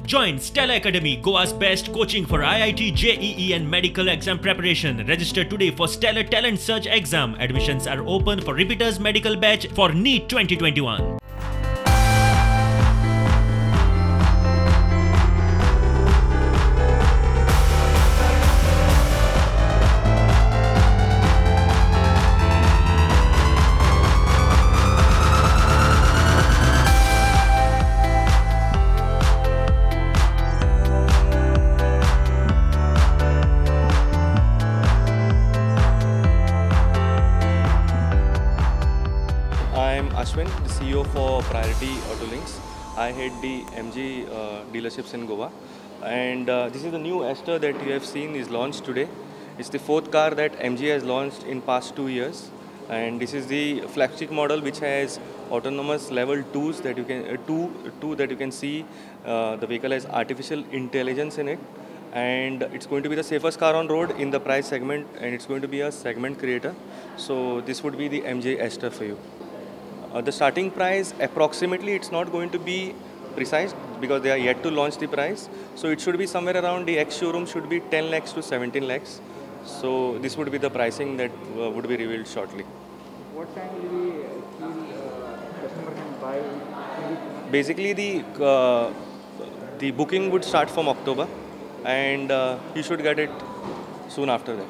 Join Stella Academy, Goa's best coaching for IIT, JEE and medical exam preparation. Register today for Stellar Talent Search exam. Admissions are open for repeaters medical batch for NEET 2021. I'm Ashwin, the CEO for Priority Auto Links. I head the MG dealerships in Goa. And this is the new Astor that you have seen is launched today. It's the fourth car that MG has launched in past 2 years. And this is the flagship model which has autonomous level 2s that you can two that you can see. The vehicle has artificial intelligence in it. And it's going to be the safest car on road in the price segment, and it's going to be a segment creator. So this would be the MJ Astor for you. The starting price, approximately, it's not going to be precise because they are yet to launch the price. So it should be somewhere around the ex-showroom should be 10 lakhs to 17 lakhs. So this would be the pricing that would be revealed shortly. What time will the customer can buy? Basically, the booking would start from October, and you should get it soon after that.